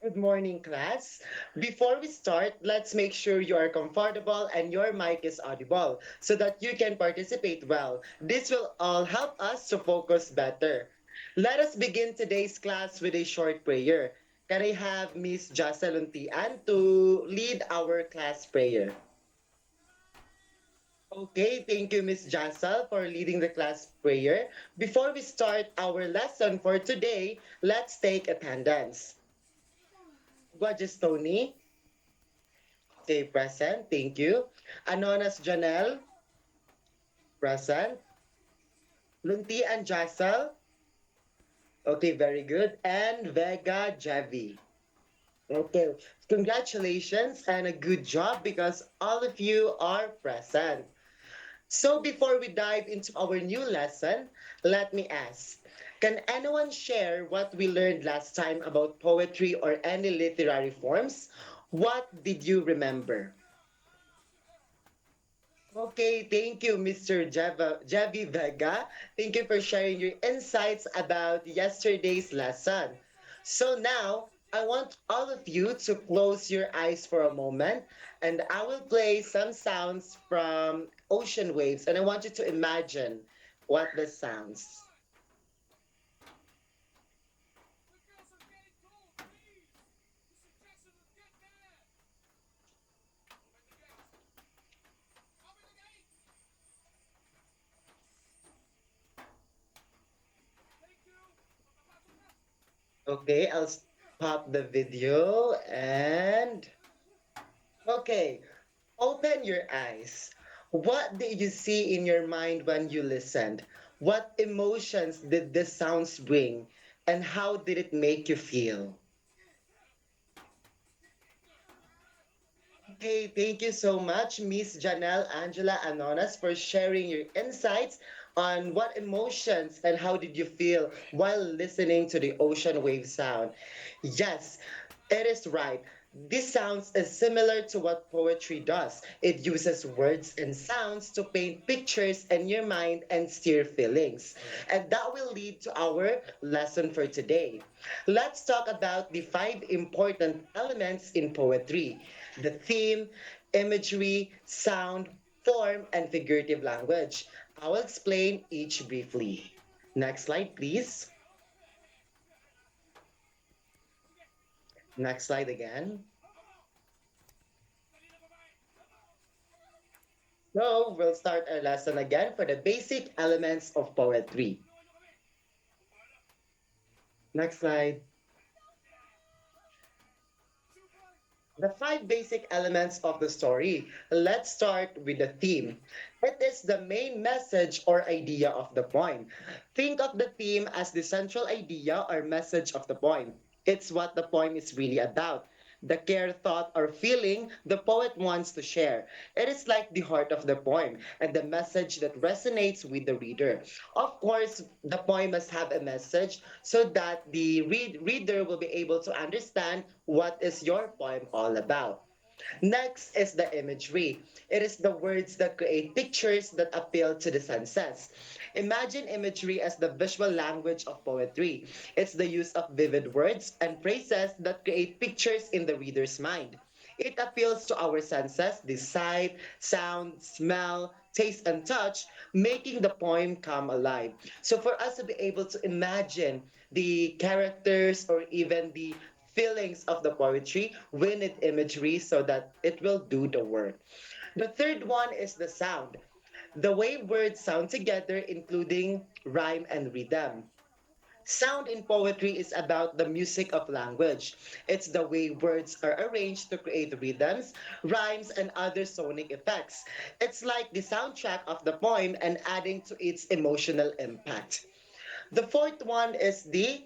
Good morning, class. Before we start, let's make sure you are comfortable and your mic is audible so that you can participate well. This will all help us to focus better. Let us begin today's class with a short prayer. Can I have Miss Jocelyn Tian to lead our class prayer? Okay, thank you, Miss Jacel, for leading the class prayer. Before we start our lesson for today, let's take attendance. Gorgeous Tony. Okay, present. Thank you. Anonas Janelle, present. Lunti and Jassel. Okay, very good. And Vega Javi. Okay, congratulations and a good job because all of you are present. So before we dive into our new lesson, let me ask, can anyone share what we learned last time about poetry or any literary forms? What did you remember? Okay, thank you, Mr. Javi Vega. Thank you for sharing your insights about yesterday's lesson. So now, I want all of you to close your eyes for a moment, and I will play some sounds from ocean waves, and I want you to imagine what this sounds. Okay, pop the video and okay, open your eyes. What did you see in your mind when you listened? What emotions did the sounds bring? And how did it make you feel? Okay, thank you so much, Miss Janelle Angela Anonas, for sharing your insights on what emotions and how did you feel while listening to the ocean wave sound. Yes, it is right. This sounds is similar to what poetry does. It uses words and sounds to paint pictures in your mind and steer feelings. And that will lead to our lesson for today. Let's talk about the five important elements in poetry: the theme, imagery, sound, form, and figurative language. I will explain each briefly. Next slide, please. Next slide again. So we'll start our lesson again for the basic elements of poetry. Next slide. The five basic elements of the story. Let's start with the theme. It is the main message or idea of the poem. Think of the theme as the central idea or message of the poem. It's what the poem is really about. The care, thought, or feeling the poet wants to share. It is like the heart of the poem and the message that resonates with the reader. Of course, the poem must have a message so that the reader will be able to understand what is your poem all about. Next is the imagery. It is the words that create pictures that appeal to the senses. Imagine imagery as the visual language of poetry. It's the use of vivid words and phrases that create pictures in the reader's mind. It appeals to our senses, the sight, sound, smell, taste, and touch, making the poem come alive. So, for us to be able to imagine the characters or even the feelings of the poetry, we need imagery so that it will do the work. The third one is the sound. The way words sound together, including rhyme and rhythm. Sound in poetry is about the music of language. It's the way words are arranged to create rhythms, rhymes, and other sonic effects. It's like the soundtrack of the poem and adding to its emotional impact. The fourth one is the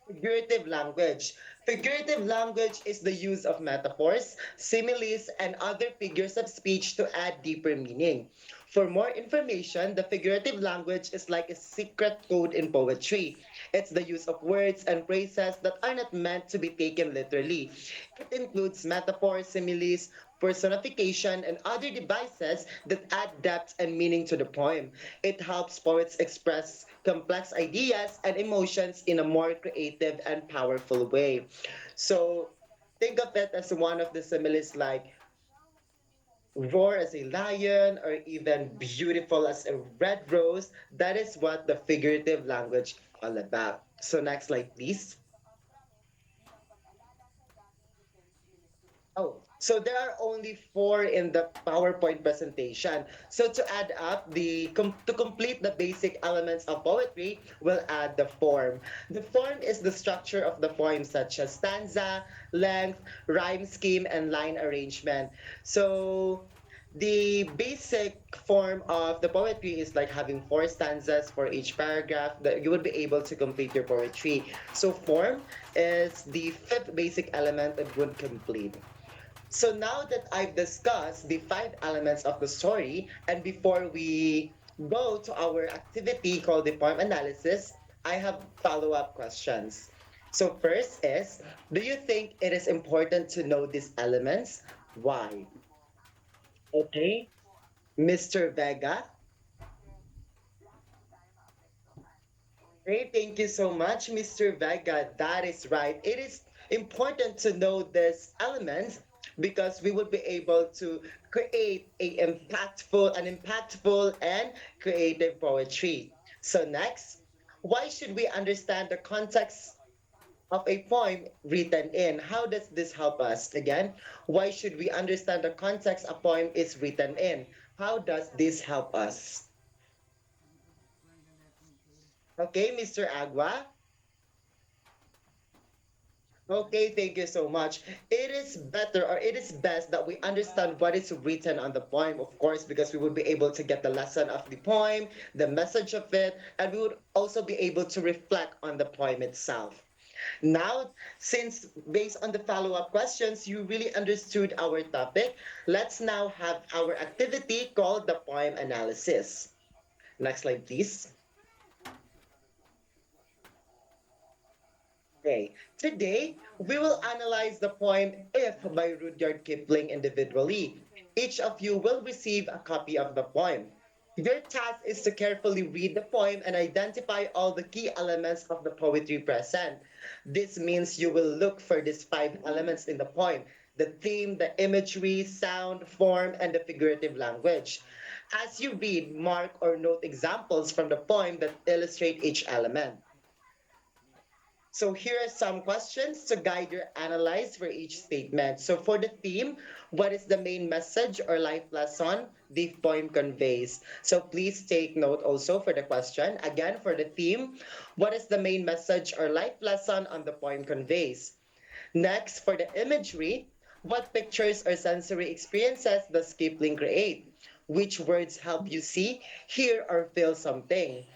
figurative language. Figurative language is the use of metaphors, similes, and other figures of speech to add deeper meaning. For more information, the figurative language is like a secret code in poetry. It's the use of words and phrases that are not meant to be taken literally. It includes metaphors, similes, personification, and other devices that add depth and meaning to the poem. It helps poets express complex ideas and emotions in a more creative and powerful way. So, think of it as one of the similes like roar as a lion or even beautiful as a red rose. That is what the figurative language is all about. So next slide, please. Oh, so there are only four in the PowerPoint presentation. So to add up to complete the basic elements of poetry, we'll add the form. The form is the structure of the poem, such as stanza, length, rhyme scheme, and line arrangement. So the basic form of the poetry is like having four stanzas for each paragraph that you would be able to complete your poetry. So form is the fifth basic element that would complete. So now that I've discussed the five elements of the story, and before we go to our activity called the poem analysis, I have follow-up questions. So first is, do you think it is important to know these elements? Why? Okay, Mr. Vega. Great, thank you so much, Mr. Vega. That is right. It is important to know these elements because we would be able to create an impactful and creative poetry. So next, why should we understand the context of a poem written in? How does this help us? Again, why should we understand the context a poem is written in? How does this help us? Okay, Mr. Agua. Okay, thank you so much. It is better or it is best that we understand what is written on the poem, of course, because we would be able to get the lesson of the poem, the message of it, and we would also be able to reflect on the poem itself. Now, since based on the follow-up questions, you really understood our topic, let's now have our activity called the poem analysis. Next slide, please. Okay, today we will analyze the poem If by Rudyard Kipling individually. Each of you will receive a copy of the poem. Your task is to carefully read the poem and identify all the key elements of the poetry present. This means you will look for these five elements in the poem: the theme, the imagery, sound, form, and the figurative language. As you read, mark or note examples from the poem that illustrate each element. So here are some questions to guide your analyze for each statement. So for the theme, what is the main message or life lesson the poem conveys? So please take note also for the question. Again, for the theme, what is the main message or life lesson on the poem conveys? Next, for the imagery, what pictures or sensory experiences does Kipling create? Which words help you see, hear, or feel something?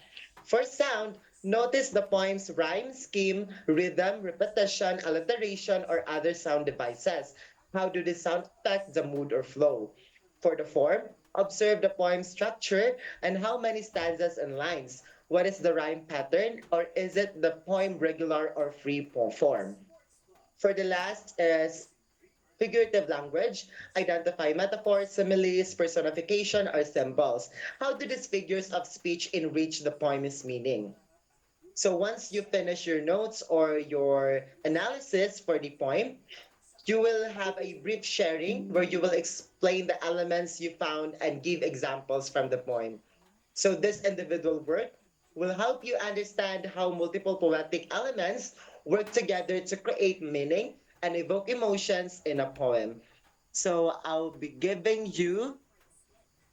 For sound, notice the poem's rhyme scheme, rhythm, repetition, alliteration, or other sound devices. How do the sound affect the mood or flow? For the form, observe the poem's structure and how many stanzas and lines. What is the rhyme pattern, or is it the poem regular or free form? For the last is figurative language. Identify metaphors, similes, personification, or symbols. How do these figures of speech enrich the poem's meaning? So once you finish your notes or your analysis for the poem, you will have a brief sharing where you will explain the elements you found and give examples from the poem. So this individual work will help you understand how multiple poetic elements work together to create meaning and evoke emotions in a poem. So I'll be giving you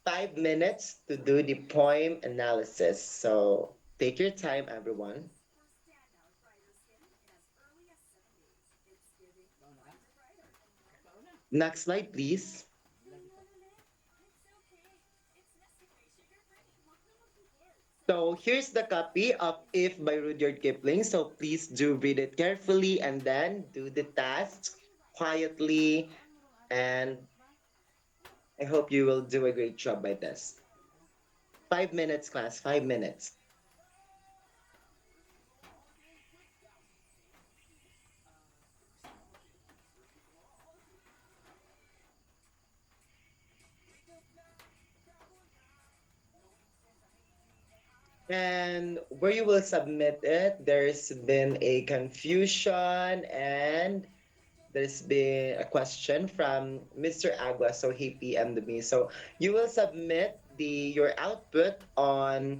5 minutes to do the poem analysis. So take your time, everyone. Next slide, please. So here's the copy of If by Rudyard Kipling. So please do read it carefully and then do the tasks quietly. And I hope you will do a great job by this. 5 minutes, class, 5 minutes. And where you will submit it, there's been a confusion and there's been a question from Mr. Agua, so he PM'd me. So you will submit your output on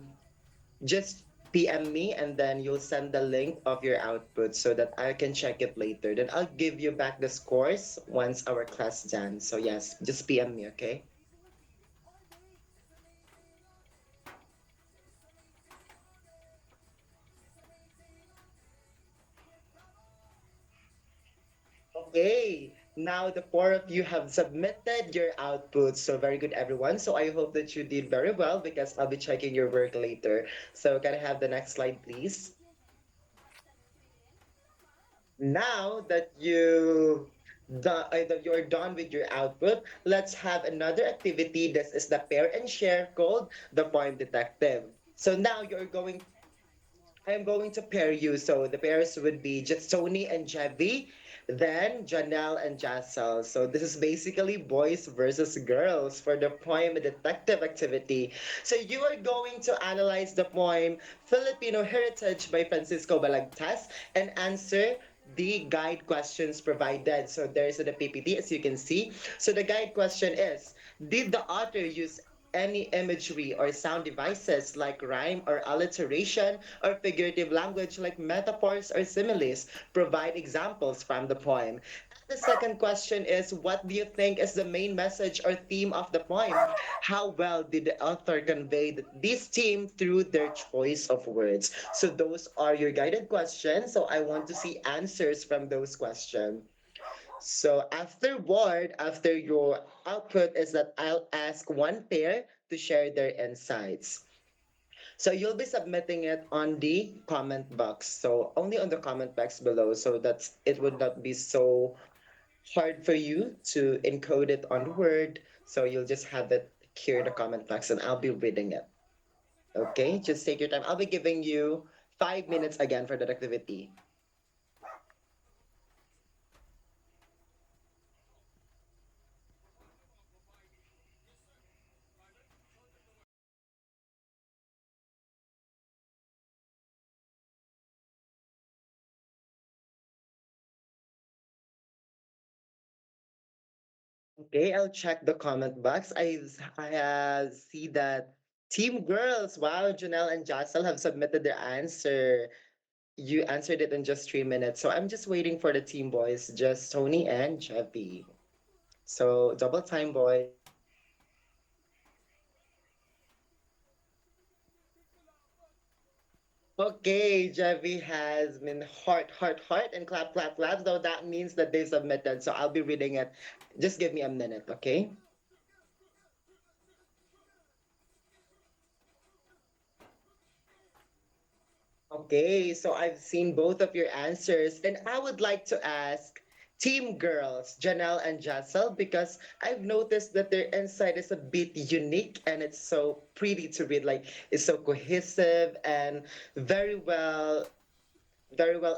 just PM me and then you'll send the link of your output so that I can check it later. Then I'll give you back the scores once our class done. So yes, just PM me, okay? Okay, now the four of you have submitted your outputs. So very good, everyone. So I hope that you did very well because I'll be checking your work later. So can I have the next slide, please? Now that that you're done with your output, let's have another activity. This is the pair and share called the Poem Detective. So now I'm going to pair you. So the pairs would be just Tony and Jebby, then Janelle and Jassel. So this is basically boys versus girls for the poem detective activity. So you are going to analyze the poem Filipino Heritage by Francisco Balagtas and answer the guide questions provided. So there's the PPT as you can see. So the guide question is, did the author use any imagery or sound devices like rhyme or alliteration or figurative language like metaphors or similes? Provide examples from the poem. The second question is, what do you think is the main message or theme of the poem? How well did the author convey this theme through their choice of words? So those are your guided questions. So I want to see answers from those questions. So afterward, after your output is that I'll ask one pair to share their insights. So you'll be submitting it on the comment box. So only on the comment box below so that it would not be so hard for you to encode it on Word. So you'll just have it here in the comment box and I'll be reading it. Okay, just take your time. I'll be giving you 5 minutes again for that activity. Okay, I'll check the comment box. I see that Team Girls, wow, Janelle and Jocelyn have submitted their answer. You answered it in just 3 minutes. So I'm just waiting for the Team Boys, just Tony and Jeffy. So double time, boys. Okay, Jeffy has been heart, heart, heart, and clap, clap, clap. So that means that they submitted. So I'll be reading it. Just give me a minute, okay? Okay, so I've seen both of your answers, and I would like to ask Team Girls, Janelle and Jassel, because I've noticed that their insight is a bit unique and it's so pretty to read. Like it's so cohesive and very well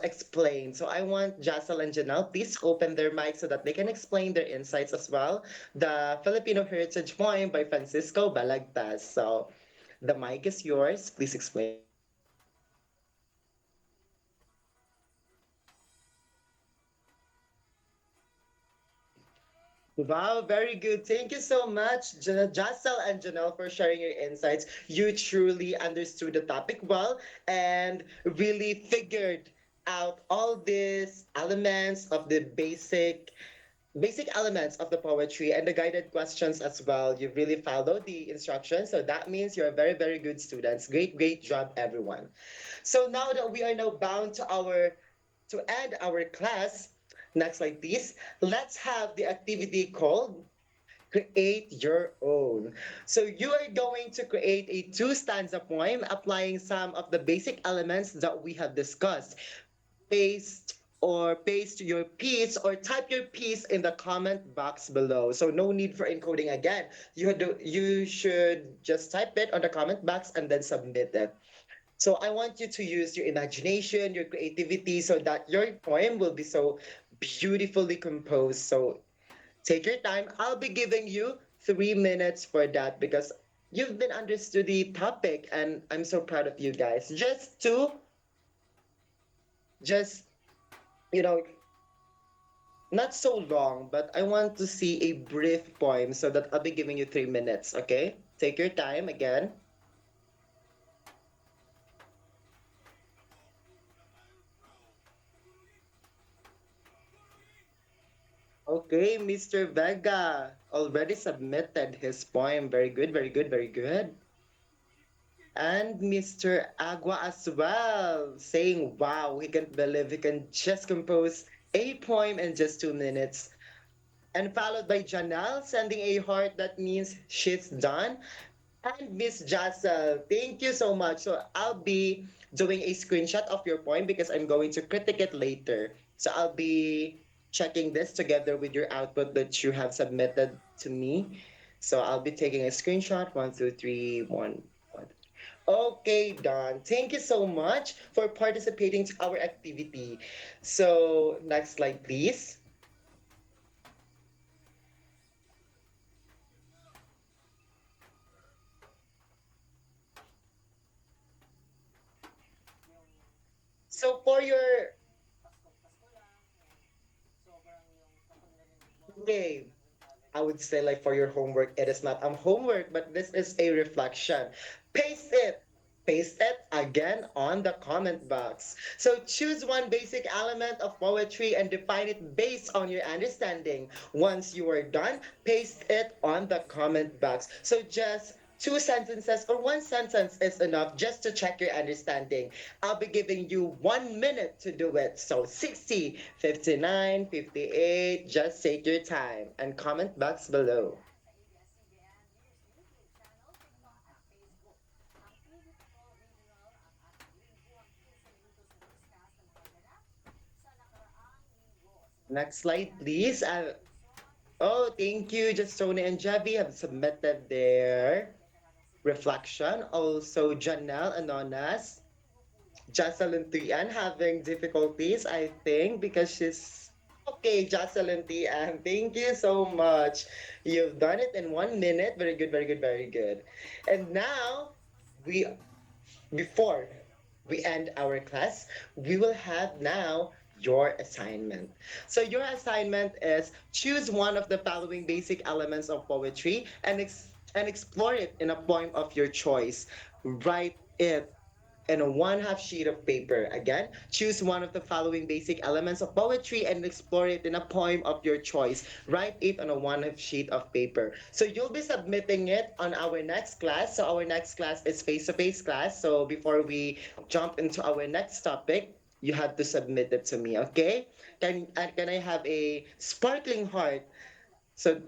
explained. So I want Jassel and Janelle, please open their mics so that they can explain their insights as well. The Filipino Heritage Poem by Francisco Balagtas. So the mic is yours. Please explain. Wow, very good. Thank you so much, Jassel and Janelle, for sharing your insights. You truly understood the topic well and really figured out all these elements of the basic elements of the poetry and the guided questions as well. You really followed the instructions, so that means you're very, very good students. Great, great job, everyone. So now that we are now bound to end our class, next slide, please. Let's have the activity called Create Your Own. So you are going to create a two-stanza poem applying some of the basic elements that we have discussed. Based or paste your piece or type your piece in the comment box below. So no need for encoding again. You should just type it on the comment box and then submit it. So I want you to use your imagination, your creativity, so that your poem will be so beautifully composed. So take your time. I'll be giving you 3 minutes for that because you've been understood the topic and I'm so proud of you guys. Just, you know, not so long, but I want to see a brief poem so that I'll be giving you 3 minutes, okay? Take your time again. Okay, Mr. Vega already submitted his poem. Very good, very good, very good. And Mr. Agua as well, saying, wow, he can't believe he can just compose a poem in just 2 minutes. And followed by Janelle sending a heart that means she's done. And Miss Jassel, thank you so much. So I'll be doing a screenshot of your poem because I'm going to critique it later. So I'll be checking this together with your output that you have submitted to me. So I'll be taking a screenshot. One, two, three, one. Okay, Don. Thank you so much for participating to our activity. So next slide, please. So for your okay, I would say like for your homework, it is not homework, but this is a reflection. Paste it. Paste it again on the comment box. So choose one basic element of poetry and define it based on your understanding. Once you are done, paste it on the comment box. So just two sentences or one sentence is enough just to check your understanding. I'll be giving you 1 minute to do it. So 60, 59, 58. Just take your time and comment box below. Next slide, please. Oh, thank you. Just Sony and Javi have submitted their reflection. Also, Janelle Anonas, Jocelyn Tian having difficulties, I think, because she's okay. Jocelyn Tian, thank you so much. You've done it in 1 minute. Very good, very good, very good. And now, we before we end our class, we will have now your assignment. So your assignment is choose one of the following basic elements of poetry and explore it in a poem of your choice. Write it and a one half sheet of paper. Again, choose one of the following basic elements of poetry and explore it in a poem of your choice. Write it on a one half sheet of paper. So you'll be submitting it on our next class. So our next class is face-to-face class. So before we jump into our next topic, you have to submit it to me, okay? Can I have a sparkling heart so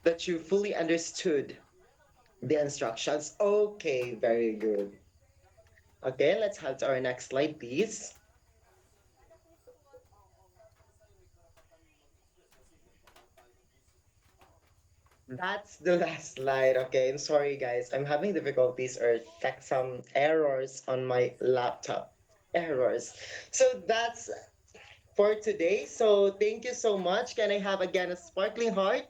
that you fully understood the instructions? Okay, very good. Okay, let's head to our next slide, please. That's the last slide. Okay, I'm sorry, guys. I'm having difficulties or some errors on my laptop. Errors. So that's for today. So thank you so much. Can I have again a sparkling heart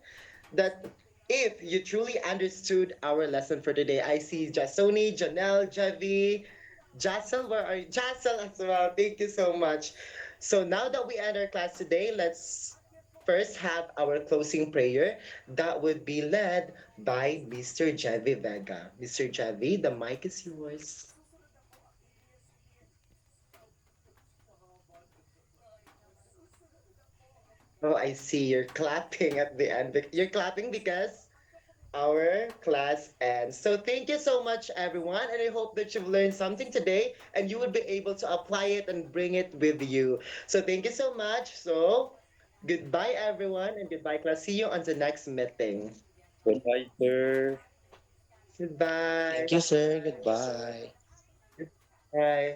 that if you truly understood our lesson for today? I see Jasoni, Janelle, Javi, Jassel, where are you? Jassel as well. Thank you so much. So now that we end our class today, let's first have our closing prayer that would be led by Mr. Javi Vega. Mr. Javi, the mic is yours. Oh, I see you're clapping at the end. You're clapping because our class ends. So thank you so much, everyone, and I hope that you've learned something today and you would be able to apply it and bring it with you. So thank you so much. So goodbye, everyone, and goodbye, class. See you on the next meeting. Goodbye, sir. Goodbye. Thank you, sir. Goodbye. Bye.